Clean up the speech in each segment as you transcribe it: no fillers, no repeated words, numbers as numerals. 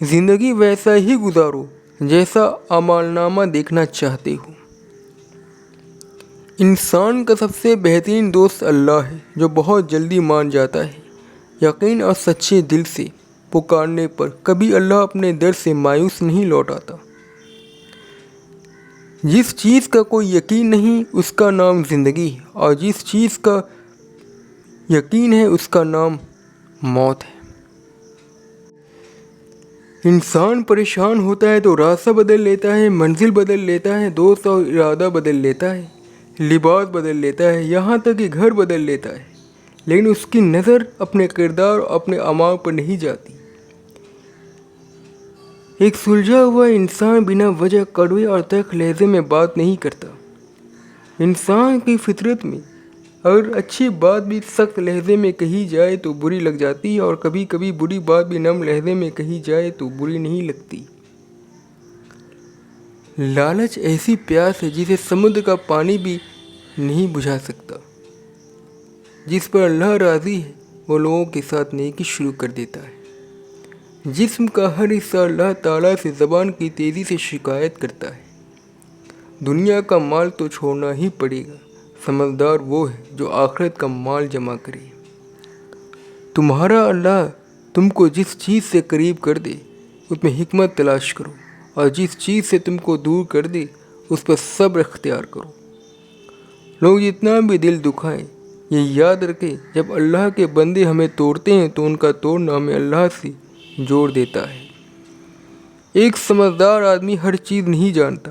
زندگی ویسا ہی گزارو جیسا اعمالنامہ دیکھنا چاہتے ہو۔ انسان کا سب سے بہترین دوست اللہ ہے، جو بہت جلدی مان جاتا ہے۔ یقین اور سچے دل سے پکارنے پر کبھی اللہ اپنے در سے مایوس نہیں لوٹاتا۔ جس چیز کا کوئی یقین نہیں اس کا نام زندگی ہے، اور جس چیز کا یقین ہے اس کا نام موت ہے۔ انسان پریشان ہوتا ہے تو راستہ بدل لیتا ہے، منزل بدل لیتا ہے، دوست اور ارادہ بدل لیتا ہے، لباس بدل لیتا ہے، یہاں تک کہ گھر بدل لیتا ہے، لیکن اس کی نظر اپنے کردار اور اپنے اعمال پر نہیں جاتی۔ ایک سلجھا ہوا انسان بنا وجہ کڑوے اور تلخ لہجے میں بات نہیں کرتا۔ انسان کی فطرت میں اگر اچھی بات بھی سخت لہجے میں کہی جائے تو بری لگ جاتی ہے، اور کبھی کبھی بری بات بھی نرم لہجے میں کہی جائے تو بری نہیں لگتی۔ لالچ ایسی پیاس ہے جسے سمندر کا پانی بھی نہیں بجھا سکتا۔ جس پر اللہ راضی ہے وہ لوگوں کے ساتھ نیکی شروع کر دیتا ہے۔ جسم کا ہر حصہ اللہ تعالیٰ سے زبان کی تیزی سے شکایت کرتا ہے۔ دنیا کا مال تو چھوڑنا ہی پڑے گا، سمجھدار وہ ہے جو آخرت کا مال جمع کرے۔ تمہارا اللہ تم کو جس چیز سے قریب کر دے اس میں حکمت تلاش کرو، اور جس چیز سے تم کو دور کر دے اس پر صبر اختیار کرو۔ لوگ جتنا بھی دل دکھائیں، یہ یاد رکھیں جب اللہ کے بندے ہمیں توڑتے ہیں تو ان کا توڑنا ہمیں اللہ سے جوڑ دیتا ہے۔ ایک سمجھدار آدمی ہر چیز نہیں جانتا،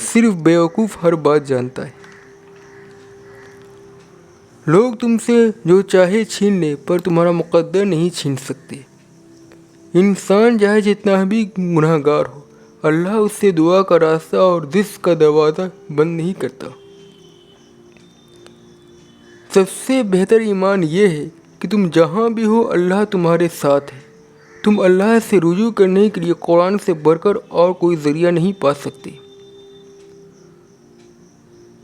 صرف بیوقوف ہر بات جانتا ہے۔ لوگ تم سے جو چاہے چھین لیں پر تمہارا مقدر نہیں چھین سکتے۔ انسان چاہے جتنا بھی گناہ گار ہو، اللہ اس سے دعا کا راستہ اور رزق کا دروازہ بند نہیں کرتا۔ سب سے بہتر ایمان یہ ہے کہ تم جہاں بھی ہو اللہ تمہارے ساتھ ہے۔ تم اللہ سے رجوع کرنے کے لیے قرآن سے بڑھ کر اور کوئی ذریعہ نہیں پا سکتے۔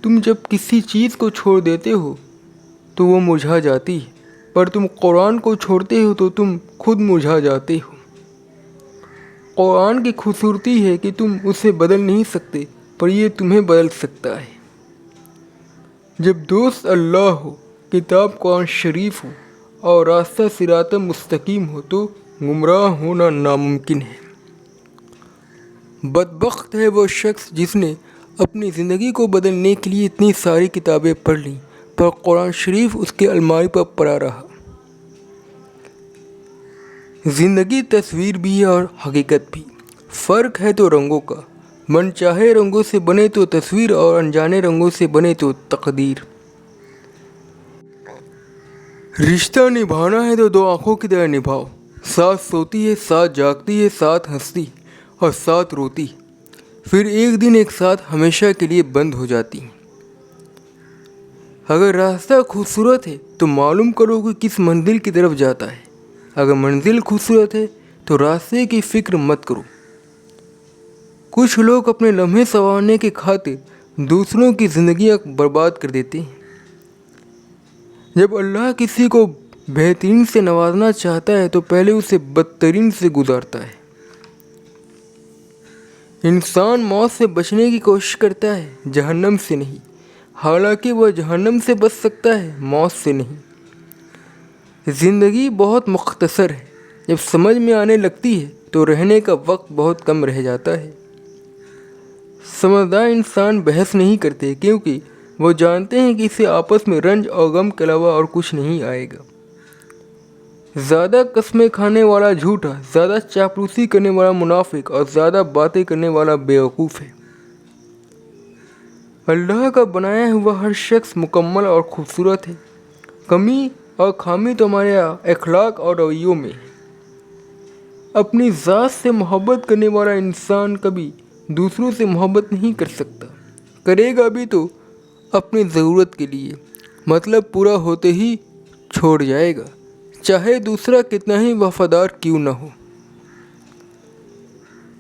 تم جب کسی چیز کو چھوڑ دیتے ہو تو وہ مرجھا جاتی ہے، پر تم قرآن کو چھوڑتے ہو تو تم خود مرجھا جاتے ہو۔ قرآن کی خوبصورتی ہے کہ تم اسے بدل نہیں سکتے، پر یہ تمہیں بدل سکتا ہے۔ جب دوست اللہ ہو، کتاب قرآن شریف ہو اور راستہ صراط مستقیم ہو تو گمراہ ہونا ناممکن ہے۔ بدبخت ہے وہ شخص جس نے اپنی زندگی کو بدلنے کے لیے اتنی ساری کتابیں پڑھ لیں پر قرآن شریف اس کے الماری پر پڑا رہا۔ زندگی تصویر بھی ہے اور حقیقت بھی، فرق ہے تو رنگوں کا۔ من چاہے رنگوں سے بنے تو تصویر، اور انجانے رنگوں سے بنے تو تقدیر۔ رشتہ نبھانا ہے تو دو آنکھوں کی طرح نبھاؤ، ساتھ سوتی ہے، ساتھ جاگتی ہے، ساتھ ہنستی اور ساتھ روتی، پھر ایک دن ایک ساتھ ہمیشہ کے لیے بند ہو جاتی۔ اگر راستہ خوبصورت ہے تو معلوم کرو کہ کس منزل کی طرف جاتا ہے، اگر منزل خوبصورت ہے تو راستے کی فکر مت کرو۔ کچھ لوگ اپنے لمحے سنوارنے کی خاطر دوسروں کی زندگیاں برباد کر دیتے ہیں۔ جب اللہ کسی کو بہترین سے نوازنا چاہتا ہے تو پہلے اسے بدترین سے گزارتا ہے۔ انسان موت سے بچنے کی کوشش کرتا ہے، جہنم سے نہیں، حالانکہ وہ جہنم سے بچ سکتا ہے، موت سے نہیں۔ زندگی بہت مختصر ہے، جب سمجھ میں آنے لگتی ہے تو رہنے کا وقت بہت کم رہ جاتا ہے۔ سمجھدار انسان بحث نہیں کرتے کیونکہ وہ جانتے ہیں کہ اسے آپس میں رنج اور غم کے علاوہ اور کچھ نہیں آئے گا۔ زیادہ قسمیں کھانے والا جھوٹا، زیادہ چاپلوسی کرنے والا منافق اور زیادہ باتیں کرنے والا بیوقوف ہے۔ اللہ کا بنایا ہوا ہر شخص مکمل اور خوبصورت ہے۔ کمی اور خامی تو ہمارے اخلاق اور رویوں میں ہے۔ اپنی ذات سے محبت کرنے والا انسان کبھی دوسروں سے محبت نہیں کر سکتا، کرے گا بھی تو اپنی ضرورت کے لیے، مطلب پورا ہوتے ہی چھوڑ جائے گا، چاہے دوسرا کتنا ہی وفادار کیوں نہ ہو۔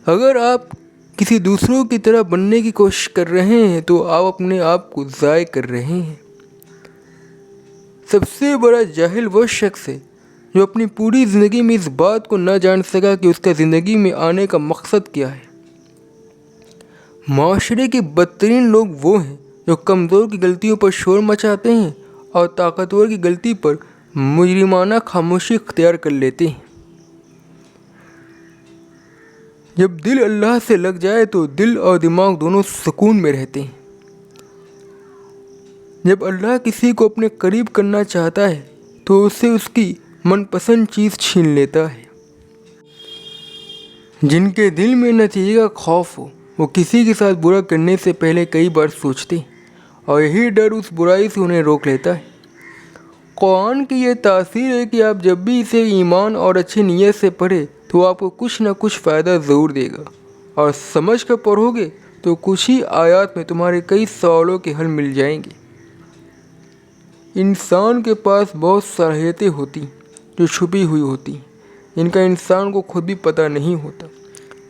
اگر آپ کسی دوسروں کی طرح بننے کی کوشش کر رہے ہیں تو آپ اپنے آپ کو ضائع کر رہے ہیں۔ سب سے بڑا جاہل وہ شخص ہے جو اپنی پوری زندگی میں اس بات کو نہ جان سکا کہ اس کا زندگی میں آنے کا مقصد کیا ہے۔ معاشرے کے بدترین لوگ وہ ہیں جو کمزور کی غلطیوں پر شور مچاتے ہیں اور طاقتور کی غلطی پر مجرمانہ خاموشی اختیار کر لیتے ہیں۔ جب دل اللہ سے لگ جائے تو دل اور دماغ دونوں سکون میں رہتے ہیں۔ جب اللہ کسی کو اپنے قریب کرنا چاہتا ہے تو اسے اس کی من پسند چیز چھین لیتا ہے۔ جن کے دل میں نتیجے کا خوف ہو وہ کسی کے ساتھ برا کرنے سے پہلے کئی بار سوچتے ہیں اور یہی ڈر اس برائی سے انہیں روک لیتا ہے۔ قرآن کی یہ تاثیر ہے کہ آپ جب بھی اسے ایمان اور اچھی نیت سے پڑھیں تو آپ کو کچھ نہ کچھ فائدہ ضرور دے گا، اور سمجھ کر پڑھو گے تو کچھ ہی آیات میں تمہارے کئی سوالوں کے حل مل جائیں گے۔ انسان کے پاس بہت صلاحیتیں ہوتی جو چھپی ہوئی ہوتی ہیں، جن کا انسان کو خود بھی پتہ نہیں ہوتا،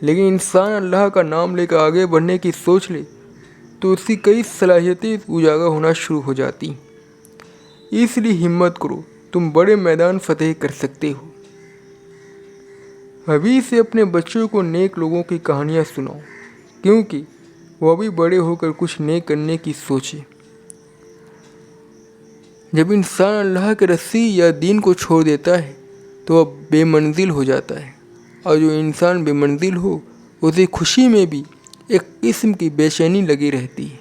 لیکن انسان اللہ کا نام لے کر آگے بڑھنے کی سوچ لے تو اس کی کئی صلاحیتیں اجاگر ہونا شروع ہو جاتی ہیں۔ اس لیے ہمت کرو، تم بڑے میدان فتح کر سکتے ہو۔ ابھی سے اپنے بچوں کو نیک لوگوں کی کہانیاں سناؤ، کیونکہ وہ بھی بڑے ہو کر کچھ نیک کرنے کی سوچیں۔ جب انسان اللہ کے رسی یا دین کو چھوڑ دیتا ہے تو وہ بے منزل ہو جاتا ہے، اور جو انسان بے منزل ہو اسے خوشی میں بھی ایک قسم کی بے چینی لگی رہتی ہے۔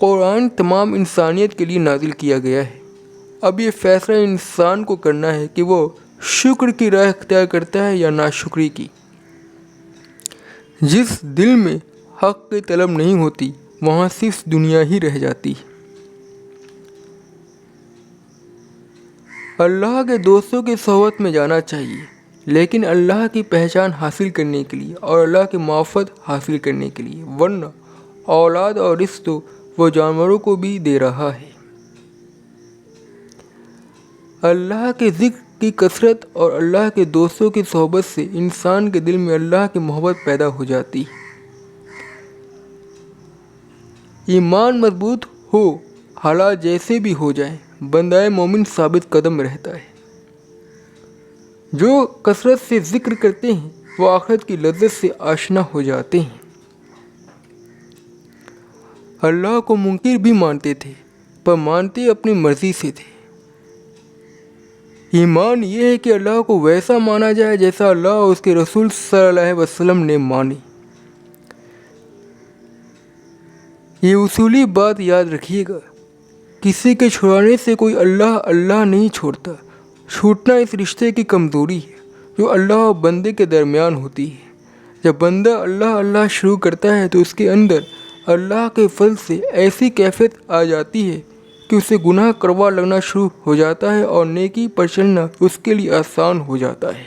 قرآن تمام انسانیت کے لیے نازل کیا گیا ہے۔ اب یہ فیصلہ انسان کو کرنا ہے کہ وہ شکر کی راہ اختیار کرتا ہے یا ناشکری کی۔ جس دل میں حق کی طلب نہیں ہوتی وہاں صرف دنیا ہی رہ جاتی ہے۔ اللہ کے دوستوں کی صحبت میں جانا چاہیے، لیکن اللہ کی پہچان حاصل کرنے کے لیے اور اللہ کی معرفت حاصل کرنے کے لیے، ورنہ اولاد اور رزق تو وہ جانوروں کو بھی دے رہا ہے۔ اللہ کے ذکر کی کثرت اور اللہ کے دوستوں کی صحبت سے انسان کے دل میں اللہ کی محبت پیدا ہو جاتی ہے۔ ایمان مضبوط ہو، حالات جیسے بھی ہو جائیں، بندہ مومن ثابت قدم رہتا ہے۔ جو کثرت سے ذکر کرتے ہیں وہ آخرت کی لذت سے آشنا ہو جاتے ہیں۔ اللہ کو منکر بھی مانتے تھے، پر مانتے اپنی مرضی سے تھے۔ ایمان یہ ہے کہ اللہ کو ویسا مانا جائے جیسا اللہ اور اس کے رسول صلی اللہ علیہ وسلم نے مانی۔ یہ اصولی بات یاد رکھیے گا، کسی کے چھڑانے سے کوئی اللہ نہیں چھوڑتا۔ چھوٹنا اس رشتے کی کمزوری ہے جو اللہ اور بندے کے درمیان ہوتی ہے۔ جب بندہ اللہ شروع کرتا ہے تو اس کے اندر اللہ کے فضل سے ایسی کیفیت آ جاتی ہے کہ اسے گناہ کروا لگنا شروع ہو جاتا ہے اور نیکی پر چلنا اس کے لیے آسان ہو جاتا ہے۔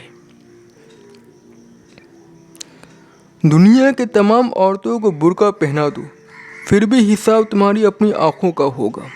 دنیا کے تمام عورتوں کو برقع پہنا دو، پھر بھی حساب تمہاری اپنی آنکھوں کا ہوگا۔